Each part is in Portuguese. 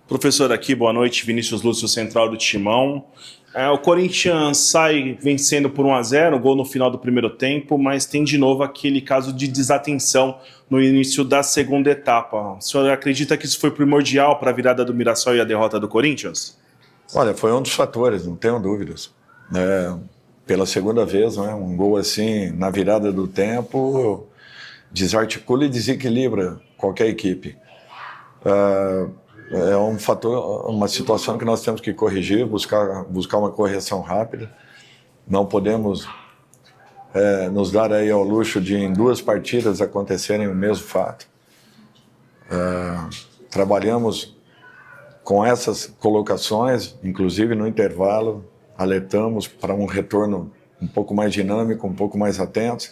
Professor aqui, boa noite, Vinícius Lúcio, central do Timão. O Corinthians sai vencendo por 1-0, gol no final do primeiro tempo, mas tem de novo aquele caso de desatenção no início da segunda etapa. O senhor acredita que isso foi primordial para a virada do Mirassol e a derrota do Corinthians? Olha, foi um dos fatores, não tenho dúvidas. Pela segunda vez, né, um gol assim na virada do tempo desarticula e desequilibra qualquer equipe. É um fator, uma situação que nós temos que corrigir, buscar uma correção rápida. Não podemos nos dar aí ao luxo de em 2 partidas acontecerem o mesmo fato. Trabalhamos com essas colocações, inclusive no intervalo, alertamos para um retorno um pouco mais dinâmico, um pouco mais atento,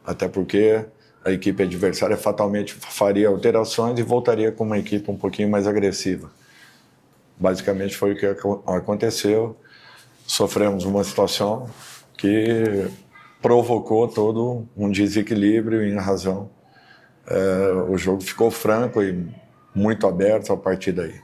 até porque a equipe adversária fatalmente faria alterações e voltaria com uma equipe um pouquinho mais agressiva. Basicamente foi o que aconteceu. Sofremos uma situação que provocou todo um desequilíbrio em razão. O jogo ficou franco e muito aberto a partir daí.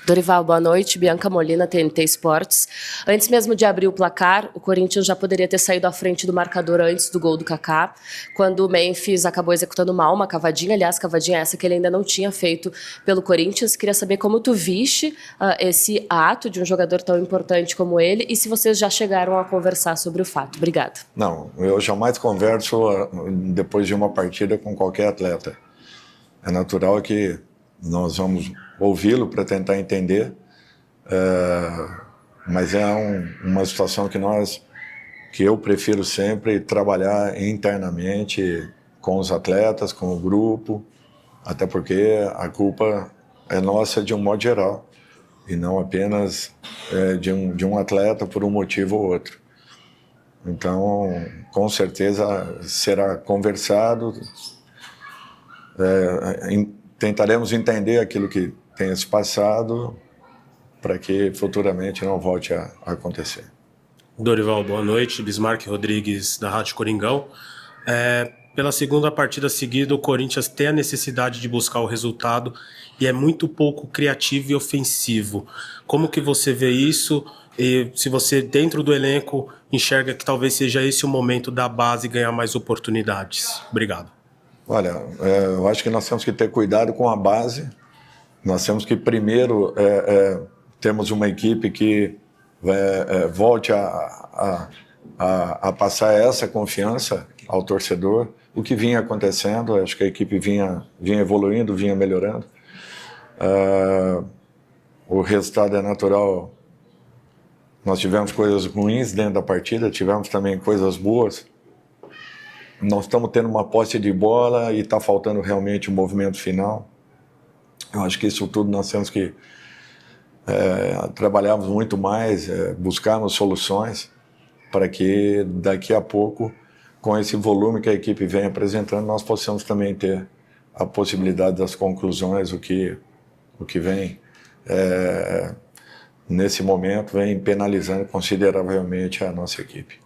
Dorival, boa noite. Bianca Molina, TNT Esportes. Antes mesmo de abrir o placar, o Corinthians já poderia ter saído à frente do marcador antes do gol do Kaká, quando o Memphis acabou executando mal uma cavadinha. Aliás, cavadinha essa que ele ainda não tinha feito pelo Corinthians. Queria saber como tu viste esse ato de um jogador tão importante como ele e se vocês já chegaram a conversar sobre o fato. Obrigada. Não, eu jamais converso depois de uma partida com qualquer atleta. É natural que nós vamos ouvi-lo para tentar entender, mas é uma situação que eu prefiro sempre trabalhar internamente com os atletas, com o grupo, até porque a culpa é nossa de um modo geral e não apenas de um atleta por um motivo ou outro. Então, com certeza será conversado, tentaremos entender aquilo que tenha se passado para que futuramente não volte a acontecer. Dorival, boa noite. Bismarck Rodrigues, da Rádio Coringão. Pela segunda partida seguida, o Corinthians tem a necessidade de buscar o resultado e é muito pouco criativo e ofensivo. Como que você vê isso? E se você, dentro do elenco, enxerga que talvez seja esse o momento da base ganhar mais oportunidades? Obrigado. Olha, eu acho que nós temos que ter cuidado com a base. Nós temos que primeiro termos uma equipe que volte a passar essa confiança ao torcedor. O que vinha acontecendo, acho que a equipe vinha evoluindo, vinha melhorando. O resultado é natural. Nós tivemos coisas ruins dentro da partida, tivemos também coisas boas. Nós estamos tendo uma posse de bola e está faltando realmente o movimento final. Eu acho que isso tudo nós temos que trabalharmos muito mais, buscarmos soluções para que daqui a pouco, com esse volume que a equipe vem apresentando, nós possamos também ter a possibilidade das conclusões, o que vem, nesse momento, vem penalizando consideravelmente a nossa equipe.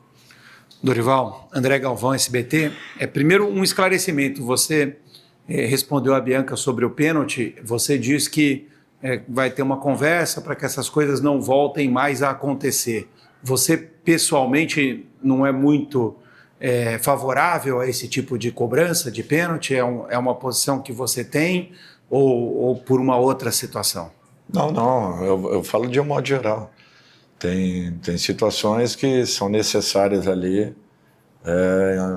Dorival, André Galvão, SBT. Primeiro, um esclarecimento. Você respondeu a Bianca sobre o pênalti. Você diz que vai ter uma conversa para que essas coisas não voltem mais a acontecer. Você, pessoalmente, não é muito favorável a esse tipo de cobrança de pênalti? É uma posição que você tem ou por uma outra situação? Não. Eu falo de um modo geral. Tem situações que são necessárias ali,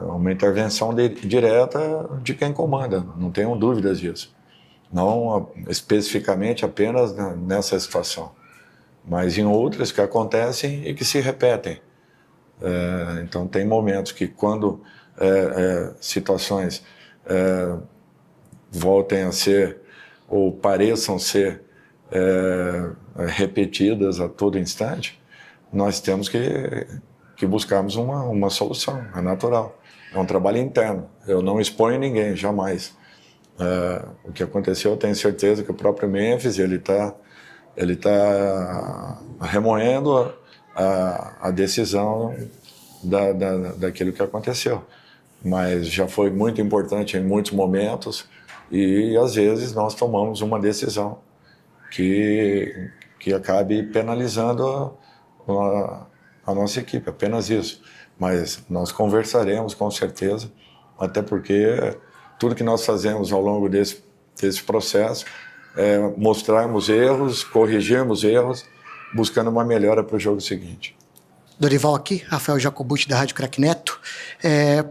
uma intervenção direta de quem comanda, não tenham dúvidas disso. Não especificamente apenas nessa situação, mas em outras que acontecem e que se repetem. Então tem momentos que quando situações voltem a ser ou pareçam ser repetidas a todo instante, nós temos que buscarmos uma solução, é natural. É um trabalho interno, eu não exponho ninguém, jamais. O que aconteceu, eu tenho certeza que o próprio Memphis, ele tá remoendo a decisão daquilo que aconteceu. Mas já foi muito importante em muitos momentos e às vezes nós tomamos uma decisão que acabe penalizando a nossa equipe, apenas isso. Mas nós conversaremos com certeza, até porque tudo que nós fazemos ao longo desse processo é mostrarmos erros, corrigirmos erros, buscando uma melhora para o jogo seguinte. Dorival aqui, Rafael Jacobucci da Rádio Crack Neto,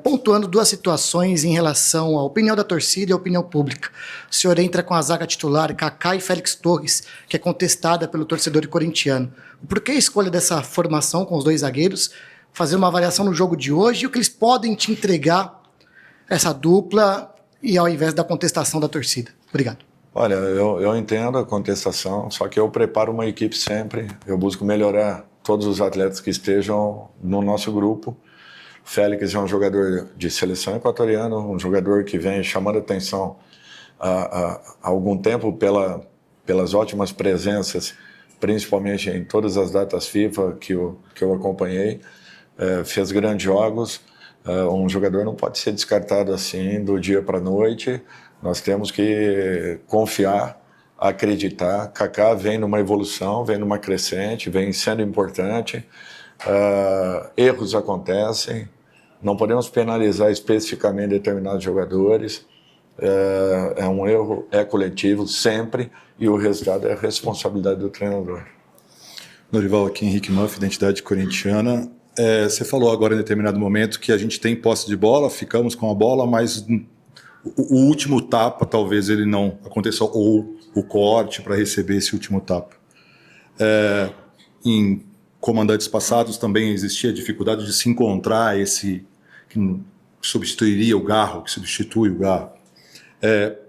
pontuando duas situações em relação à opinião da torcida e à opinião pública. O senhor entra com a zaga titular Kaká e Félix Torres, que é contestada pelo torcedor corintiano. Por que a escolha dessa formação com os dois zagueiros? Fazer uma avaliação no jogo de hoje e o que eles podem te entregar essa dupla e ao invés da contestação da torcida. Obrigado. Olha, eu entendo a contestação, só que eu preparo uma equipe sempre, eu busco melhorar todos os atletas que estejam no nosso grupo. Félix é um jogador de seleção equatoriana, um jogador que vem chamando atenção há algum tempo pelas ótimas presenças, principalmente em todas as datas FIFA que eu acompanhei. Fez grandes jogos. Um jogador não pode ser descartado assim do dia para a noite. Nós temos que confiar, acreditar. Kaká vem numa evolução, vem numa crescente, vem sendo importante. Erros acontecem, não podemos penalizar especificamente determinados jogadores. Um erro, é coletivo sempre, e o resultado é a responsabilidade do treinador. Dorival, aqui Henrique Manf, Identidade Corintiana. Você falou agora em determinado momento que a gente tem posse de bola, ficamos com a bola, mas o último tapa talvez ele não aconteça, ou o corte para receber esse último tapa. Em comandantes passados também existia a dificuldade de se encontrar esse que substituiria o Garro, que substitui o Garro.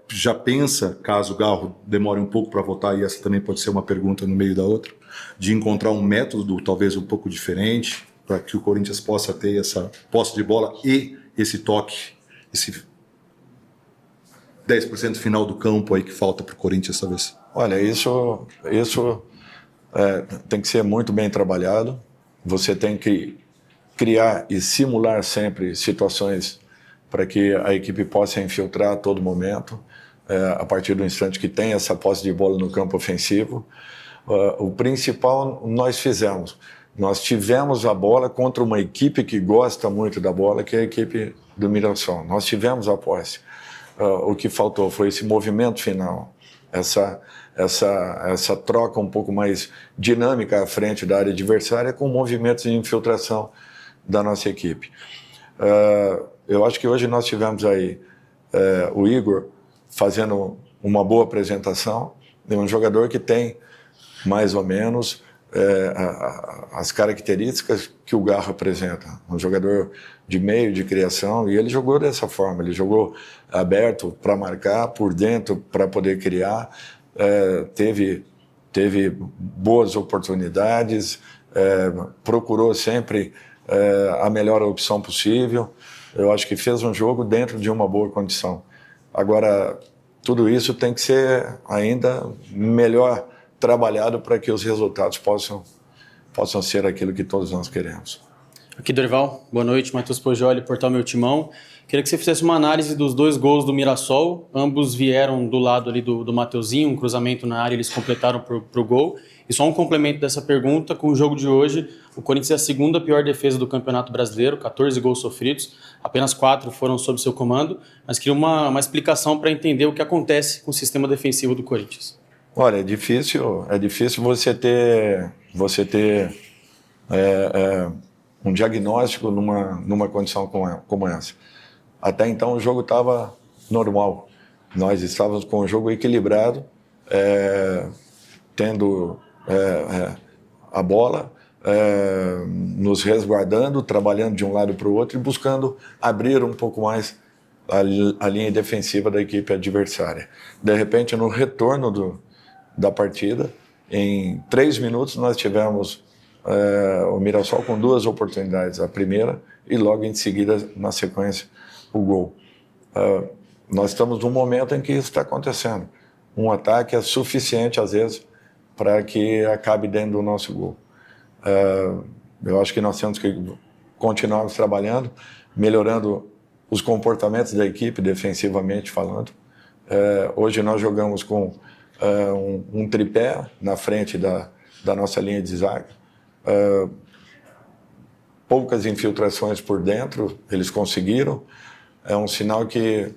Já pensa, caso o Garro demore um pouco para voltar, e essa também pode ser uma pergunta no meio da outra, de encontrar um método talvez um pouco diferente para que o Corinthians possa ter essa posse de bola e esse toque, esse 10% final do campo aí que falta para o Corinthians essa vez? Olha, isso tem que ser muito bem trabalhado. Você tem que criar e simular sempre situações para que a equipe possa infiltrar a todo momento, a partir do instante que tem essa posse de bola no campo ofensivo. O principal nós fizemos. Nós tivemos a bola contra uma equipe que gosta muito da bola, que é a equipe do Mirassol. Nós tivemos a posse. O que faltou foi esse movimento final, essa troca um pouco mais dinâmica à frente da área adversária, com movimentos de infiltração da nossa equipe. Eu acho que hoje nós tivemos aí o Igor fazendo uma boa apresentação, de um jogador que tem mais ou menos as características que o Garro apresenta. Um jogador de meio, de criação, e ele jogou dessa forma, ele jogou aberto para marcar, por dentro para poder criar, teve boas oportunidades, procurou sempre a melhor opção possível. Eu acho que fez um jogo dentro de uma boa condição. Agora, tudo isso tem que ser ainda melhor trabalhado para que os resultados possam ser aquilo que todos nós queremos. Aqui, Dorival. Boa noite, Matheus Pojoli, Portal Meu Timão. Queria que você fizesse uma análise dos dois gols do Mirassol. Ambos vieram do lado ali do Mateuzinho, um cruzamento na área, eles completaram para o gol. E só um complemento dessa pergunta, com o jogo de hoje, o Corinthians é a segunda pior defesa do Campeonato Brasileiro, 14 gols sofridos, apenas 4 foram sob seu comando, mas queria uma explicação para entender o que acontece com o sistema defensivo do Corinthians. Olha, é difícil você ter um diagnóstico numa condição como essa. Até então o jogo estava normal. Nós estávamos com o jogo equilibrado, tendo a bola, nos resguardando, trabalhando de um lado para o outro e buscando abrir um pouco mais a linha defensiva da equipe adversária. De repente, no retorno da partida, em 3 minutos nós tivemos o Mirassol com 2 oportunidades, a primeira e logo em seguida, na sequência, o gol. Nós estamos num momento em que isso está acontecendo. Um ataque é suficiente, às vezes, para que acabe dentro do nosso gol. Eu acho que nós temos que continuarmos trabalhando, melhorando os comportamentos da equipe, defensivamente falando, Hoje nós jogamos com um tripé na frente da nossa linha de zaga. Poucas infiltrações por dentro, eles conseguiram. É um sinal que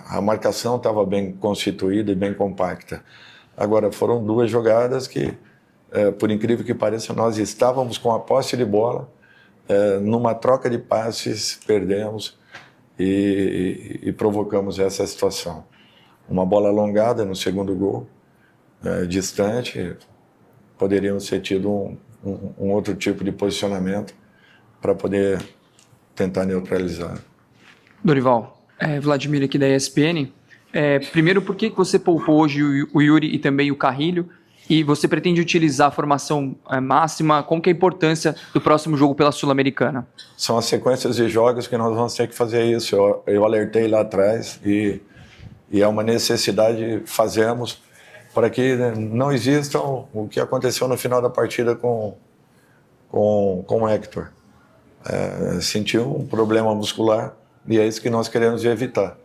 a marcação estava bem constituída e bem compacta. Agora, foram 2 jogadas que, por incrível que pareça, nós estávamos com a posse de bola, numa troca de passes, perdemos e provocamos essa situação. Uma bola alongada no segundo gol, distante, poderíamos ter tido um outro tipo de posicionamento para poder tentar neutralizar. Dorival, Vladimir aqui da ESPN. Primeiro, por que você poupou hoje o Yuri e também o Carrilho? E você pretende utilizar a formação máxima? Como que é a importância do próximo jogo pela Sul-Americana? São as sequências de jogos que nós vamos ter que fazer isso. Eu alertei lá atrás e é uma necessidade, fazemos, para que não exista o que aconteceu no final da partida com o Héctor. Sentiu um problema muscular e é isso que nós queremos evitar.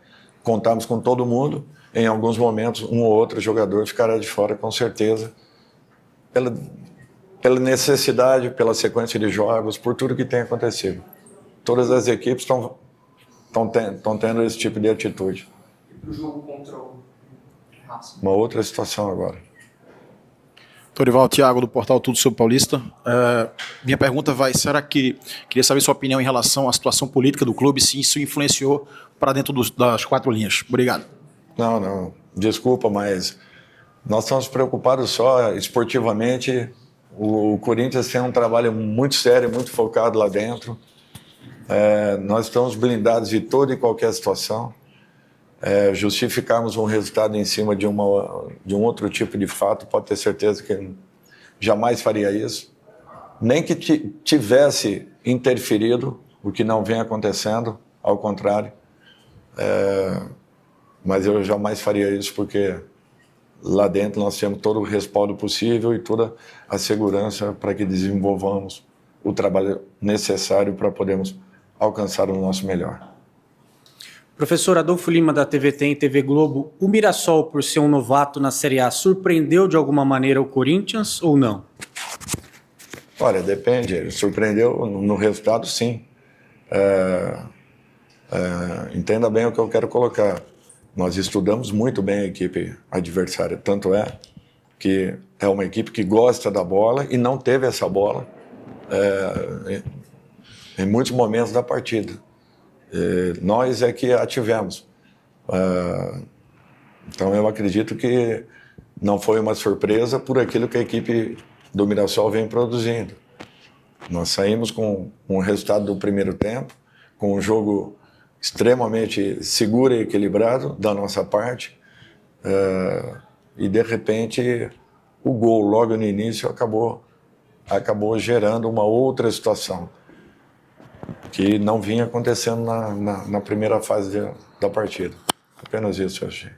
Contamos com todo mundo, em alguns momentos um ou outro jogador ficará de fora com certeza, pela necessidade, pela sequência de jogos, por tudo que tem acontecido. Todas as equipes estão tendo esse tipo de atitude. O jogo contra o Racing. Uma outra situação agora. Dorival, Thiago, do portal Tudo Sobre Paulista. Minha pergunta queria saber sua opinião em relação à situação política do clube, se isso influenciou para dentro das 4 linhas. Obrigado. Não, desculpa, mas nós estamos preocupados só esportivamente. O Corinthians tem um trabalho muito sério, muito focado lá dentro. Nós estamos blindados de toda e qualquer situação. Justificarmos um resultado em cima de um outro tipo de fato, pode ter certeza que jamais faria isso. Nem que tivesse interferido, o que não vem acontecendo, ao contrário. Mas eu jamais faria isso porque lá dentro nós temos todo o respaldo possível e toda a segurança para que desenvolvamos o trabalho necessário para podermos alcançar o nosso melhor. Professor Adolfo Lima, da TVT e TV Globo, o Mirassol, por ser um novato na Série A, surpreendeu de alguma maneira o Corinthians ou não? Olha, depende. Ele surpreendeu no resultado, sim. Entenda bem o que eu quero colocar. Nós estudamos muito bem a equipe adversária. Tanto é que é uma equipe que gosta da bola e não teve essa bola em muitos momentos da partida. Nós é que a tivemos. Então eu acredito que não foi uma surpresa por aquilo que a equipe do Mirassol vem produzindo. Nós saímos com um resultado do primeiro tempo, com um jogo extremamente seguro e equilibrado da nossa parte, e de repente o gol logo no início acabou gerando uma outra situação que não vinha acontecendo na primeira fase da partida. Apenas isso eu achei.